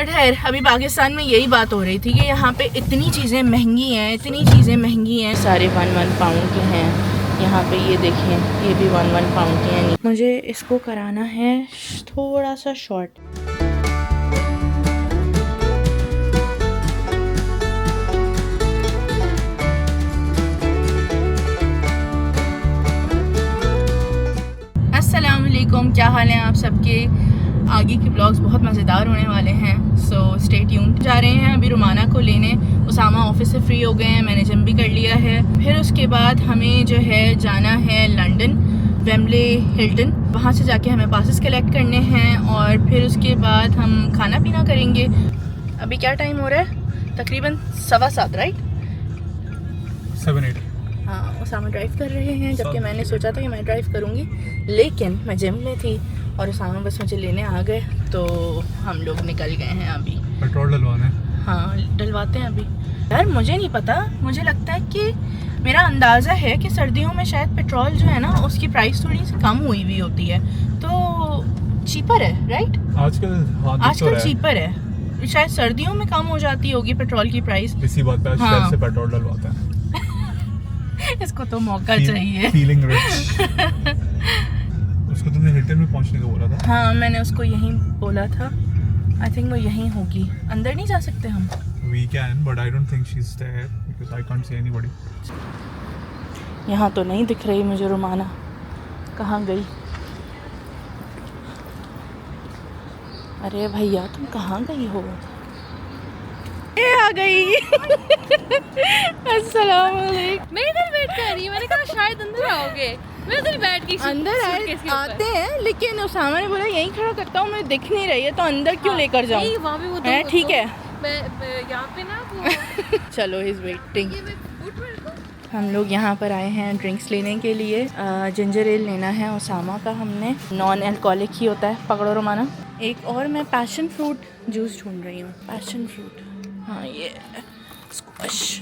But खैर अभी पाकिस्तान में यही बात हो रही थी कि यहाँ पे इतनी चीज़ें महंगी हैं, इतनी चीज़ें महंगी हैं। सारे 1 पाउंड के हैं यहाँ पे, ये देखें ये भी 1 पाउंड के हैं। मुझे इसको कराना है थोड़ा सा शॉर्ट। अस्सलाम वालेकुम, क्या हाल है आप सबके। आगे के ब्लॉग्स बहुत मज़ेदार होने वाले हैं, सो स्टे ट्यून्ड। जा रहे हैं अभी रुमाना को लेने। उसामा ऑफिस से फ्री हो गए हैं, मैंने जिम भी कर लिया है। फिर उसके बाद हमें जो है जाना है लंदन, वेम्बले हिल्टन। वहाँ से जाके हमें पासेस कलेक्ट करने हैं और फिर उसके बाद हम खाना पीना करेंगे। अभी क्या टाइम हो रहा है? तकरीबन 7:15, राइट? 7-8। हाँ, उसामा ड्राइव कर रहे हैं, जबकि मैंने सोचा था कि मैं ड्राइव करूँगी, लेकिन मैं जिम में थी और उसामा बस मुझे लेने आ गए, तो हम लोग निकल गए हैं अभी। पेट्रोल डलवाना है? हाँ, डलवाते हैं अभी। यार मुझे नहीं पता, मुझे लगता है कि मेरा अंदाज़ा है कि सर्दियों में शायद पेट्रोल जो है ना उसकी प्राइस थोड़ी सी कम हुई हुई होती है, तो चीपर है, राइट? आजकल चीपर है, शायद सर्दियों में कम हो जाती होगी पेट्रोल की प्राइस। इसी बात पे आज हाँ। से पेट्रोल डलवाते हैं। इसको तो मौका चाहिए। Feeling rich. उसको तुमने हिल्टन में पहुंचने को बोला था? हाँ, मैंने उसको यहीं बोला था। आई थिंक वो यहीं होगी। अंदर नहीं जा सकते हम? We can, but I don't think she's there because I can't see anybody. यहाँ तो नहीं दिख रही मुझे रुमाना, कहाँ गई? अरे भैया तुम कहाँ गई हो? ये आ गई। अस्सलाम वालेकुम। मैं इधर वेट कर रही हूँ, मैंने कहा शायद अंदर आओगे। मैं उधर बैठ गई। अंदर आते हैं, लेकिन उसामा ने बोला यहीं खड़ा करता हूँ, मैं दिख नहीं रही है तो अंदर क्यों लेकर जाऊँ? नहीं, वहाँ पे वो है, ठीक है। मैं यहाँ पे ना वो चलो, इज वेटिंग। ये मैं बूट मेरे को हम लोग यहाँ पर आए हैं ड्रिंक्स लेने के लिए। जिंजर एल लेना है उसामा का, हमने नॉन अल्कोहलिक ही होता है। पकड़ो रुमाना। एक और मैं पैशन फ्रूट जूस ढूंढ रही हूँ। पैशन फ्रूट, हाँ ये स्क्वैश,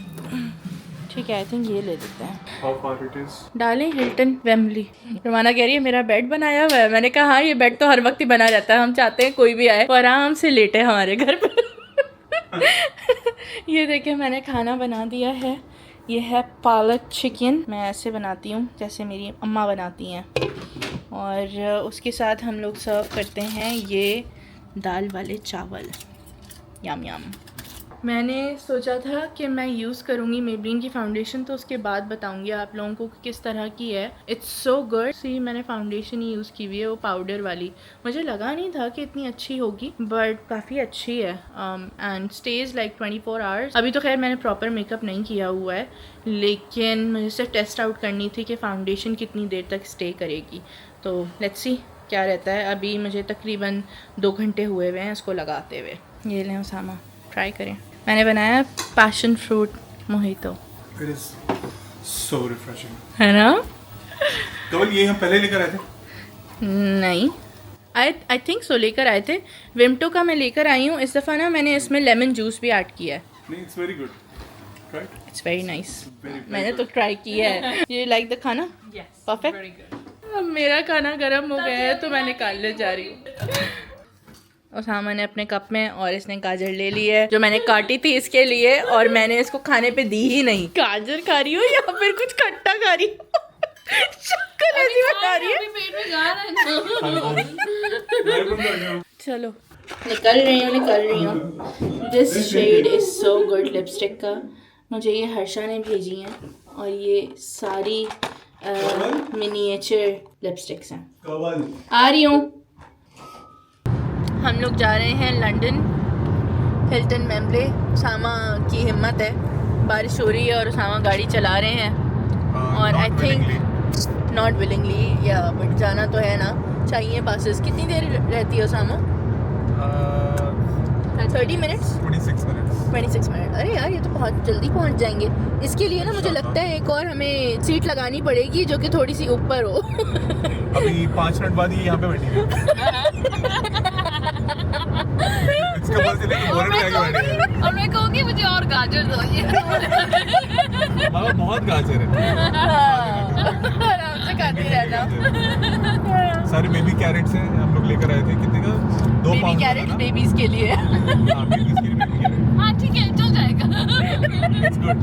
ठीक है। आई थिंक ये ले लेते हैं। How far it is? डालें हिल्टन वेम्बली। रुमाना कह रही है मेरा बेड बनाया हुआ है। मैंने कहा हाँ, ये बेड तो हर वक्त ही बना रहता है, हम चाहते हैं कोई भी आए और आराम से लेटे हमारे घर पर। ये देखिए मैंने खाना बना दिया है। ये है पालक चिकन। मैं ऐसे बनाती हूँ जैसे मेरी अम्मा बनाती हैं, और उसके साथ हम लोग सर्व करते हैं ये दाल वाले चावल। यम यम। मैंने सोचा था कि मैं यूज़ करूँगी मेबलिन की फाउंडेशन, तो उसके बाद बताऊँगी आप लोगों को किस तरह की है। It's so good. सी, मैंने फाउंडेशन ही यूज़ की हुई है, वो पाउडर वाली। मुझे लगा नहीं था कि इतनी अच्छी होगी, बट काफ़ी अच्छी है एंड स्टेज लाइक 24 आवर्स। अभी तो खैर मैंने प्रॉपर मेकअप नहीं किया हुआ है, लेकिन मुझे सिर्फ टेस्ट आउट करनी थी कि फ़ाउंडेशन कितनी देर तक स्टे करेगी। तो लेट्स सी क्या रहता है। अभी मुझे तकरीबन 2 घंटे हुए हुए हैं इसको लगाते हुए। ये लें उसामा, ट्राई करें। मैंने बनाया passion fruit mojito. It is so refreshing. है ना? कवल ये हम पहले लेकर आए थे? नहीं, आई थिंक सो लेकर आए थे। विम्टो का मैं लेकर आई हूँ। इस दफ़ा ना मैंने इसमें लेमन जूस भी ऐड किया है। नहीं, it's very good. Right? It's very nice. Very मैंने तो ट्राई किया है। ये लाइक द खाना? Yes, perfect. very good. अब मेरा खाना गर्म हो गया है तो मैं निकालने जा रही हूँ। उसामा ने अपने कप में और इसने गाजर ले ली है जो मैंने काटी थी इसके लिए, और मैंने इसको खाने पे दी ही नहीं। गाजर खा रही हो या फिर कुछ खट्टा खा रही हो? शक्कर ऐसी बता रही है। अभी पेट में गा रहा है ना। चलो निकल रही हूँ। This shade is so good lipstick का। मुझे ये हर्षा ने भेजी हैं और ये सारी मिनिएचर लिपस्टिक्स हैं। कवल आ रही हूँ। हम लोग जा रहे हैं लंदन, हिल्टन वेम्बले। उसामा की हिम्मत है, बारिश हो रही है और उसामा गाड़ी चला रहे हैं, और आई थिंक नॉट विलिंगली या बट जाना तो है ना, चाहिए पासेस। कितनी देर रहती है उसामा? 30 minutes 26 minute. अरे यार ये तो बहुत जल्दी पहुंच जाएंगे। इसके लिए ना मुझे लगता है एक और हमें सीट लगानी पड़ेगी जो कि थोड़ी सी ऊपर हो। अभी 5 मिनट बाद ही यहाँ पे बैठी और मैं कहूँगी मुझे और गाजर दो। बहुत गाजर है। आराम से खाती रहना। सारे बेबी कैरेट्स हैं, हम लोग लेकर आए थे। कितने का? दो बेबी पाउंड कैरेट बनाना। बेबीज के लिए। हाँ, babies के लिए baby carrot। हाँ ठीक है, चल जाएगा। It's good।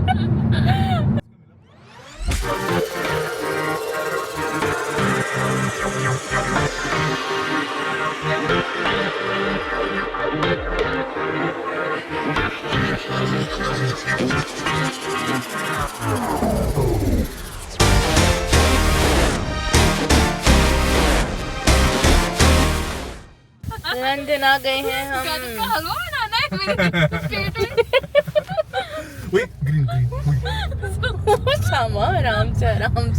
लंदन आ गए हैं गाजर का हम। हलवा बनाना है मेरे पेट में। Wait, green। Wait। सामा आराम से।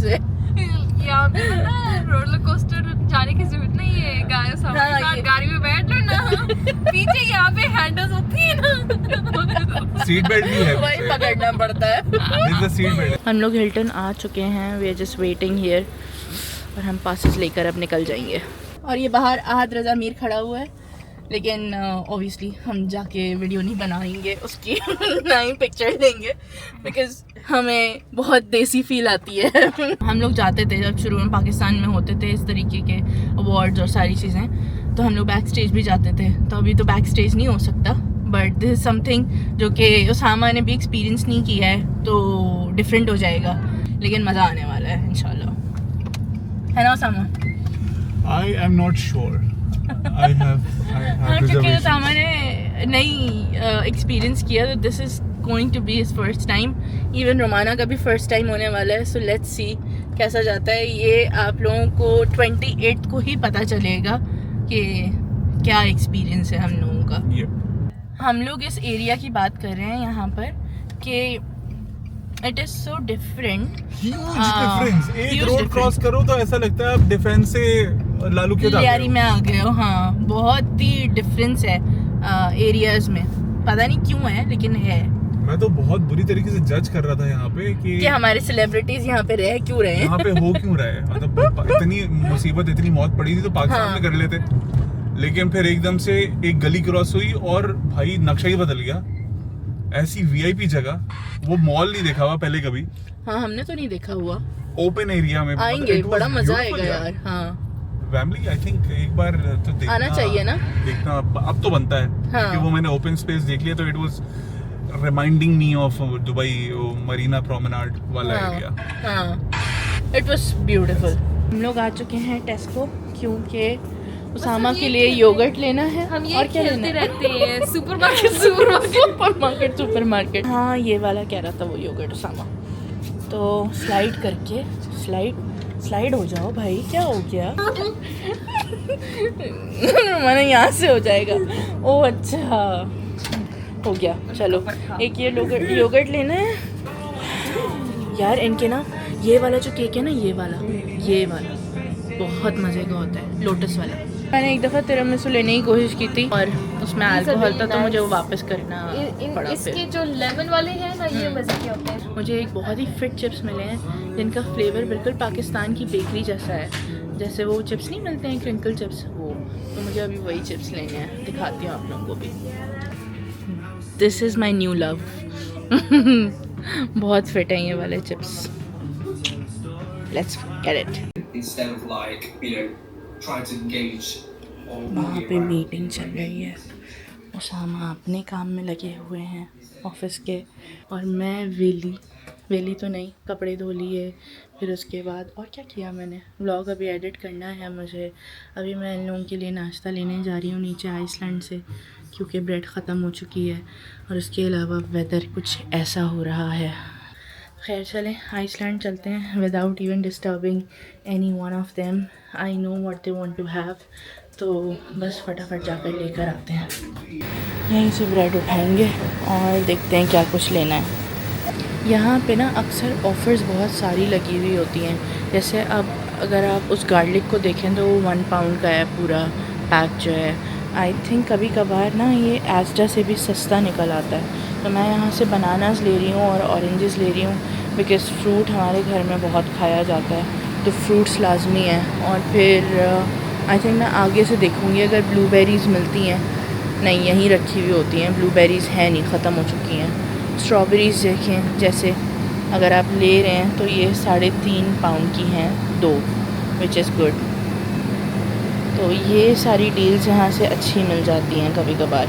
यहाँ पे पता है रोलर कोस्टर जाने की जरूरत नहीं है, गाय हाँ, ये- गाड़ी में बैठ लो ना, पीछे यहाँ पे हैंडल्स होती है ना। सीट बेल्ट भी है वही पीछे। पकड़ना पड़ता है। This is the seat belt। हम लोग हिल्टन आ चुके हैं, we are just waiting here और हम पासेस लेकर अब निकल जाएंगे। और ये बाहर आहद रज़ा मीर खड़ा हुआ है, लेकिन ऑब्वियसली हम जाके वीडियो नहीं बनाएंगे उसकी ना ही पिक्चर लेंगे, बिकॉज हमें बहुत देसी फील आती है। हम लोग जाते थे जब शुरू में पाकिस्तान में होते थे इस तरीके के अवार्ड्स और सारी चीज़ें, तो हम लोग बैक स्टेज भी जाते थे। तो अभी तो बैक स्टेज नहीं हो सकता, बट दिस इज़ समथिंग जो कि उसामा ने भी एक्सपीरियंस नहीं किया है, तो डिफरेंट हो जाएगा, लेकिन मज़ा आने वाला है इंशाल्लाह, है ना Usama? I am not sure। I have हाँ, क्योंकि reservations। उसामा ने नहीं एक्सपीरियंस किया, तो this is going to be his first time. Even Romana का भी फर्स्ट टाइम होने वाला है, सो लेट्स सी कैसा जाता है। ये आप लोगों को 28 को ही पता चलेगा कि क्या एक्सपीरियंस है हम लोगों का। Yeah। हम लोग इस एरिया की बात कर रहे हैं यहाँ पर कि it is so different. Huge हाँ, difference। एक huge रोड difference। क्रॉस करो तो ऐसा लगता है आप डिफेंस से लालू के लियारी में आ गए हो। हाँ, बहुत ही डिफरेंस है एरियाज में, पता नहीं क्यों है लेकिन है। मैं तो बहुत बुरी तरीके से जज कर रहा था यहाँ पे कि हमारे सेलिब्रिटीज यहाँ पे रह क्यों रहे हैं। यहाँ पे हो क्यों रहा है, मतलब इतनी मुसीबत इतनी मौत पड़ी थी तो पाकिस्तान हाँ। में कर लेते, लेकिन फिर एकदम से एक गली क्रॉस हुई और भाई नक्शा ही बदल गया। ऐसी वीआईपी जगह, वो मॉल नहीं देखा हुआ पहले कभी, हाँ, हमने तो नहीं देखा हुआ, ओपन एरिया में आएंगे, It was बड़ा मजा beautiful आएगा यार। हाँ, फैमिली आई थिंक एक बार तो देखना आना चाहिए ना। देखना अब तो बनता है हाँ। कि वो मैंने ओपन स्पेस देख लिया तो it was reminding me of Dubai Marina promenade वाला एरिया। हाँ, इट वाज ब्यूटीफुल। हम लोग आ चुके हैं टेस्को, क्योंकि उसामा के लिए योगर्ट लेना है। हम ये और क्या लेना खेलते है? रहते हैं, सुपरमार्केट। सुपरमार्केट। हाँ, ये वाला कह रहा था वो योगर्ट उसामा। तो स्लाइड करके स्लाइड हो जाओ भाई, क्या हो गया? मैंने यहाँ से हो जाएगा। ओह अच्छा, हो गया। चलो, एक ये योगर्ट लेना है यार। इनके ना ये वाला जो केक है ना, ये वाला बहुत मज़े का होता है, लोटस वाला। मैंने एक दफ़ा तिरामिसू लेने की कोशिश की थी और उसमें अल्कोहल था, तो मुझे वो वापस करना पड़ा। इसके फिर जो लेमन वाले हैं ना, ये मजे के होते हैं। मुझे एक बहुत ही फिट चिप्स मिले हैं जिनका फ्लेवर बिल्कुल पाकिस्तान की बेकरी जैसा है, जैसे वो चिप्स नहीं मिलते हैं क्रिंकल चिप्स, वो। तो मुझे अभी वही चिप्स लेने हैं, दिखाती हूँ आप लोगों को भी। This is my new love. बहुत फिट हैं ये वाले chips. Let's get it. instead of like, you know, trying to engage or वहाँ पे मीटिंग चल रही है, उसामा अपने काम में लगे हुए हैं ऑफिस के, और मैं वेली तो नहीं, कपड़े धो लिए, फिर उसके बाद और क्या किया मैंने, व्लॉग अभी एडिट करना है मुझे। अभी मैं इन लोगों के लिए नाश्ता लेने जा रही हूँ नीचे आइसलैंड से, क्योंकि ब्रेड ख़त्म हो चुकी है और उसके अलावा वेदर कुछ ऐसा हो रहा है। खैर चलें, आइसलैंड चलते हैं without even disturbing any one of them. I know what they want to have, तो बस फटाफट जाकर लेकर आते हैं। यहीं से ब्रेड उठाएंगे और देखते हैं क्या कुछ लेना है। यहाँ पे ना अक्सर ऑफ़र्स बहुत सारी लगी हुई होती हैं, जैसे अब अगर आप उस गार्लिक को देखें तो वो 1 पाउंड का है पूरा पैक जो है। आई थिंक कभी कभार ना ये एस्डा से भी सस्ता निकल आता है। तो मैं यहाँ से बनानास ले रही हूँ और ऑरेंजेस ले रही हूँ, बिकॉज़ फ्रूट हमारे घर में बहुत खाया जाता है, तो फ्रूट्स लाजमी है। और फिर आई थिंक मैं आगे से देखूँगी अगर ब्लूबेरीज़ मिलती हैं। नहीं, यहीं रखी हुई होती हैं ब्लूबेरीज़, हैं नहीं, ख़त्म हो चुकी हैं। स्ट्रॉबेरीज़ देखें, जैसे अगर आप ले रहे हैं तो ये 3.5 पाउंड की हैं 2, विच इज़ गुड। तो ये सारी डील्स यहाँ से अच्छी मिल जाती हैं कभी कभार।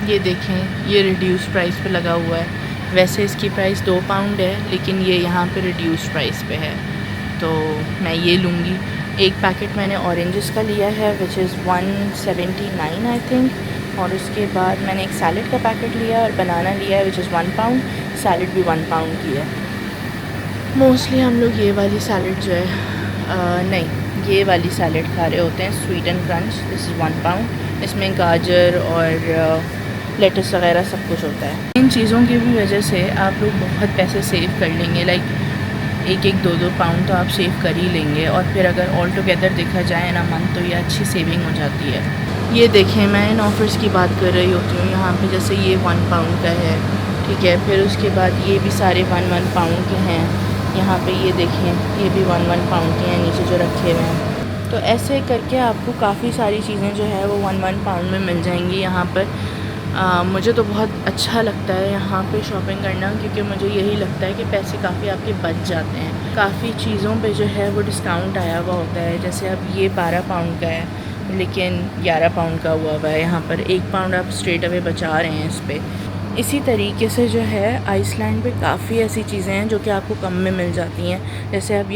ये देखें, ये रिड्यूस प्राइस पे लगा हुआ है। वैसे इसकी प्राइस 2 पाउंड है, लेकिन ये यहाँ पे रिड्यूस प्राइस पे है, तो मैं ये लूँगी। एक पैकेट मैंने ऑरेंजेस का लिया है विच इज़ 179 आई थिंक, और उसके बाद मैंने एक सैलड का पैकेट लिया और बनाना लिया है विच इज़ 1 पाउंड। सैलड भी 1 पाउंड की है। मोस्टली हम लोग ये वाली सैलड जो है नहीं, ये वाली सैलड खा रहे होते हैं, sweet and crunch. This is 1 pound. इसमें गाजर और लेटस वगैरह सब कुछ होता है। इन चीज़ों की भी वजह से आप लोग बहुत पैसे सेव कर लेंगे, लाइक 1-2 पाउंड तो आप सेव कर ही लेंगे। और फिर अगर ऑल टुगेदर देखा जाए ना मंथ, तो ये अच्छी सेविंग हो जाती है। ये देखें, मैं इन ऑफ़र्स की बात कर रही होती हूँ यहाँ पे, जैसे ये 1 पाउंड का है, ठीक है। फिर उसके बाद ये भी सारे 1-1 पाउंड के हैं। यहाँ पे ये देखें, ये भी 1-1 पाउंड के हैं नीचे जो रखे हुए हैं। तो ऐसे करके आपको काफ़ी सारी चीज़ें जो है वो 1-1 पाउंड में मिल जाएंगी यहाँ पर। मुझे तो बहुत अच्छा लगता है यहाँ पे शॉपिंग करना, क्योंकि मुझे यही लगता है कि पैसे काफ़ी आपके बच जाते हैं। काफ़ी चीज़ों पे जो है वो डिस्काउंट आया हुआ होता है। जैसे अब ये 12 पाउंड का है, लेकिन 11 पाउंड का हुआ है यहाँ पर। 1 पाउंड आप स्ट्रेट अवे बचा रहे हैं इस पर। इसी तरीके से जो है आइसलैंड पे काफ़ी ऐसी चीज़ें हैं जो कि आपको कम में मिल जाती हैं। जैसे अब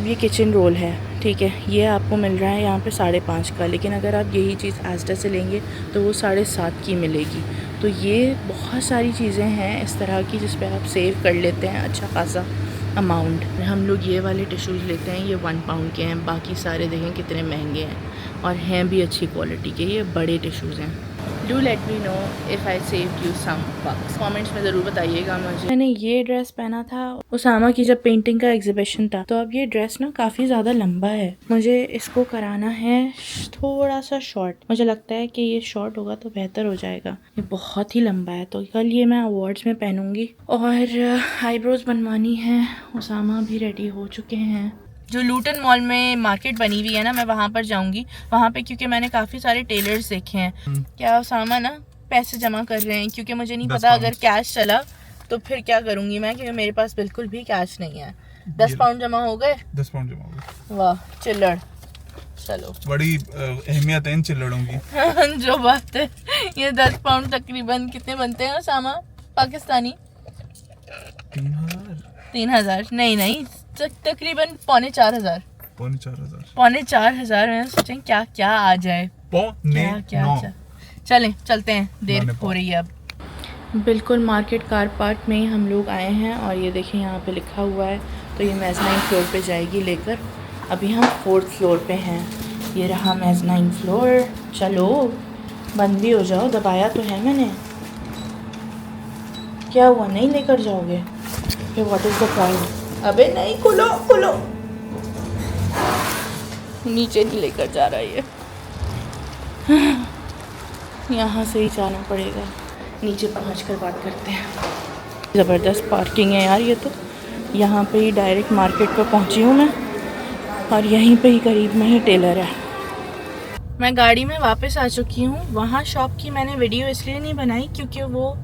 ये किचन रोल है, ठीक है, ये आपको मिल रहा है यहाँ पे 5.5 का, लेकिन अगर आप यही चीज़ एस्टा से लेंगे तो वो 7.5 की मिलेगी। तो ये बहुत सारी चीज़ें हैं इस तरह की जिस पे आप सेव कर लेते हैं अच्छा खासा अमाउंट। हम लोग ये वाले टिश्यूज़ लेते हैं, ये 1 पाउंड के हैं। बाकी सारे देखें कितने महंगे हैं और हैं भी अच्छी क्वालिटी के। ये बड़े टिश्यूज़ हैं। Do let me know if I saved you some bucks. Comments में ज़रूर बताइएगा मुझे। मैंने ये ड्रेस पहना था उसामा की जब पेंटिंग का एग्जीबिशन था, तो अब ये ड्रेस ना काफ़ी ज़्यादा लंबा है। मुझे इसको कराना है थोड़ा सा शॉर्ट। मुझे लगता है कि ये शॉर्ट होगा तो बेहतर हो जाएगा। ये बहुत ही लंबा है, तो कल ये मैं अवार्ड्स में पहनूंगी। और आईब्रोज बनवानी है। उसामा भी रेडी हो चुके हैं। जो लूटन मॉल में मार्केट बनी हुई है ना, मैं वहाँ पर जाऊँगी। वहाँ पे क्योंकि मैंने काफ़ी सारे टेलर्स देखे हैं। क्या उसामा ना पैसे जमा कर रहे हैं, क्योंकि मुझे नहीं पता अगर कैश चला तो फिर क्या करूँगी मैं, क्योंकि मेरे पास बिल्कुल भी कैश नहीं है। 10 पाउंड जमा हो गए। 10 पाउंड जमा हो गए। वाह, चिल्लड़। चलो, बड़ी अहमियत है इन चिल्लड़ों की। जो बात है, ये 10 पाउंड तकरीबन कितने बनते हैं उसामा पाकिस्तानी? 3,000 नहीं, तकरीबन 4,500। 4,500 में सोचें क्या क्या आ जाए। चलते हैं, देर हो रही है अब। बिल्कुल मार्केट कार पार्क में ही हम लोग आए हैं, और ये देखिए यहाँ पे लिखा हुआ है। तो ये मेज़नाइन फ्लोर पे जाएगी लेकर। अभी हम 4th फ्लोर पे हैं। ये रहा मेज़नाइन फ्लोर। चलो, बंद भी हो जाओ, दबाया तो है मैंने। क्या हुआ, नहीं लेकर जाओगे? फिर व्हाट इज़ द पॉइंट? अबे नहीं, खुलो। नीचे नहीं लेकर जा रहा है, यहाँ से ही जाना पड़ेगा। नीचे पहुँचकर बात करते हैं। ज़बरदस्त पार्किंग है यार ये तो। यहाँ पे ही डायरेक्ट मार्केट पर पहुँची हूँ मैं, और यहीं पे ही करीब में ही टेलर है। मैं गाड़ी में वापस आ चुकी हूँ। वहाँ शॉप की मैंने वीडियो इसलिए नहीं बनाई क्योंकि वो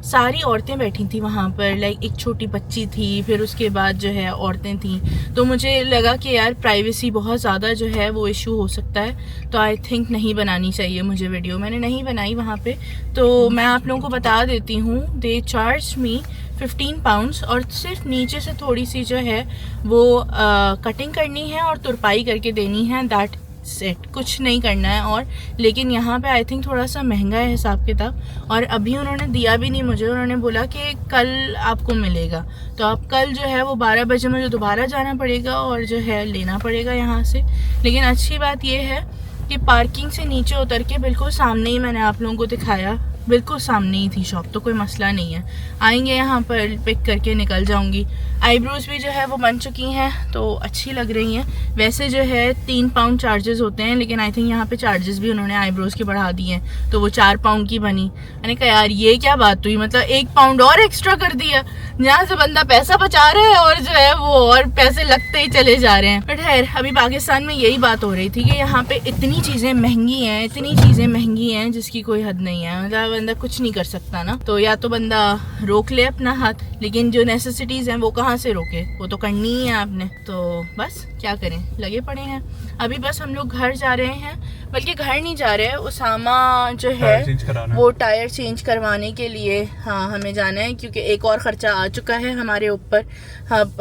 सारी औरतें बैठी थी वहाँ पर। लाइक एक छोटी बच्ची थी, फिर उसके बाद जो है औरतें थी। तो मुझे लगा कि यार प्राइवेसी बहुत ज़्यादा जो है वो इशू हो सकता है, तो आई थिंक नहीं बनानी चाहिए मुझे वीडियो। मैंने नहीं बनाई वहाँ पे। तो मैं आप लोगों को बता देती हूँ, दे चार्ज मी 15 पाउंड्स, और सिर्फ नीचे से थोड़ी सी जो है वो कटिंग करनी है और तुरपाई करके देनी है। दैट सेट, कुछ नहीं करना है। और लेकिन यहाँ पे आई थिंक थोड़ा सा महंगा है हिसाब किताब, और अभी उन्होंने दिया भी नहीं मुझे। उन्होंने बोला कि कल आपको मिलेगा। तो अब कल जो है वो 12 बजे मुझे दोबारा जाना पड़ेगा और जो है लेना पड़ेगा यहाँ से। लेकिन अच्छी बात ये है कि पार्किंग से नीचे उतर के बिल्कुल सामने ही मैंने आप लोगों को दिखाया, बिल्कुल सामने ही थी शॉप, तो कोई मसला नहीं है। आएंगे यहाँ पर पिक करके निकल जाऊँगी। आईब्रोज भी जो है वो बन चुकी हैं, तो अच्छी लग रही हैं। वैसे जो है 3 पाउंड चार्जेस होते हैं, लेकिन आई थिंक यहाँ पे चार्जेस भी उन्होंने आईब्रोज के बढ़ा दिए हैं, तो वो 4 पाउंड की बनी। मैंने कहा यार ये क्या बात हुई, मतलब 1 पाउंड और एक्स्ट्रा कर दिया। जहाँ से बंदा पैसा बचा रहा है और जो है वो और पैसे लगते ही चले जा रहे हैं। बट खैर, अभी पाकिस्तान में यही बात हो रही थी कि यहाँ पे इतनी चीज़ें महंगी हैं जिसकी कोई हद नहीं है। मतलब बंदा कुछ नहीं कर सकता ना, तो या तो बंदा रोक ले अपना हाथ, लेकिन जो नेसेसिटीज़ हैं वो कहाँ से रोके, वो तो करनी ही है आपने। तो बस क्या करें, लगे पड़े हैं। अभी बस हम लोग घर जा रहे हैं, बल्कि घर नहीं जा रहे हैं, उसामा जो है वो टायर चेंज करवाने के लिए हाँ हमें जाना है, क्योंकि एक और ख़र्चा आ चुका है हमारे ऊपर।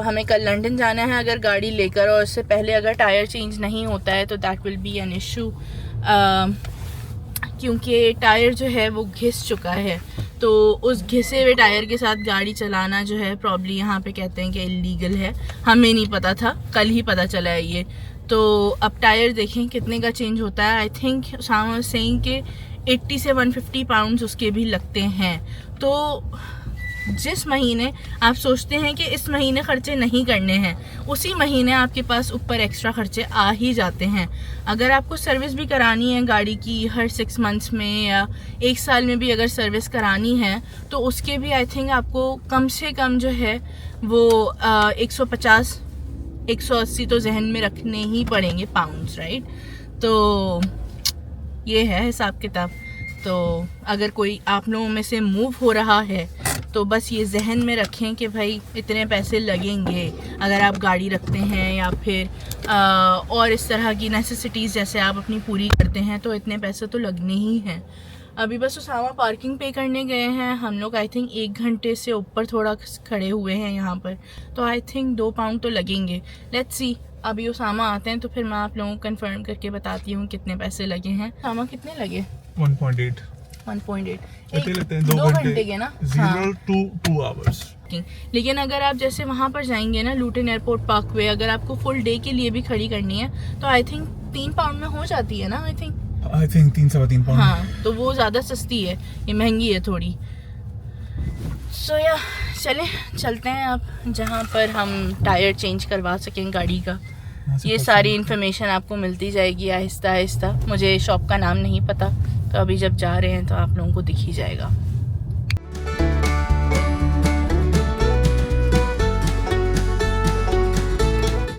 हमें कल लंदन जाना है अगर गाड़ी लेकर, और उससे पहले अगर टायर चेंज नहीं होता है तो that will be an issue, क्योंकि टायर जो है वो घिस चुका है। तो उस घिसे हुए टायर के साथ गाड़ी चलाना जो है प्रॉब्ली यहाँ पे कहते हैं कि इलीगल है। हमें नहीं पता था, कल ही पता चला है ये। तो अब टायर देखें कितने का चेंज होता है। आई थिंक सामा सेइंग के 80 से 150 पाउंड्स उसके भी लगते हैं। तो जिस महीने आप सोचते हैं कि इस महीने खर्चे नहीं करने हैं, उसी महीने आपके पास ऊपर एक्स्ट्रा खर्चे आ ही जाते हैं। अगर आपको सर्विस भी करानी है गाड़ी की हर 6 मंथ्स में या 1 साल में भी अगर सर्विस करानी है, तो उसके भी आई थिंक आपको कम से कम जो है वो 150-180 तो जहन में रखने ही पड़ेंगे पाउंड्स, राइट। तो ये है हिसाब किताब। तो अगर कोई आप लोगों में से मूव हो रहा है तो बस ये जहन में रखें कि भाई इतने पैसे लगेंगे अगर आप गाड़ी रखते हैं, या फिर और इस तरह की नेसेसिटीज़ जैसे आप अपनी पूरी करते हैं, तो इतने पैसे तो लगने ही हैं। अभी बस उसामा पार्किंग पे करने गए हैं हम लोग। आई थिंक 1 घंटे से ऊपर थोड़ा खड़े हुए हैं यहाँ पर, तो आई थिंक 2 पाउंड तो लगेंगे। लेट्स सी, अभी उसामा आते हैं तो फिर मैं आप लोगों को कंफर्म करके बताती हूँ कितने पैसे लगे हैं। उसामा कितने लगे? 1.8 लगते हैं 2 घंटे के ना, 0 to 2 hours। लेकिन अगर आप जैसे वहाँ पर जाएंगे ना लूटन एयरपोर्ट पार्कवे, अगर आपको फुल डे के लिए भी खड़ी करनी है तो आई थिंक 3 पाउंड में हो जाती है ना। I think 3-3.5 pound. हाँ, तो वो ज़्यादा सस्ती है, ये महंगी है थोड़ी। सो या चलते हैं अब जहाँ पर हम टायर चेंज करवा सकें गाड़ी का। ये सारी इन्फॉर्मेशन आपको मिलती जाएगी आहिस्ता आहिस्ता। मुझे शॉप का नाम नहीं पता, तो अभी जब जा रहे हैं तो आप लोगों को दिख ही जाएगा।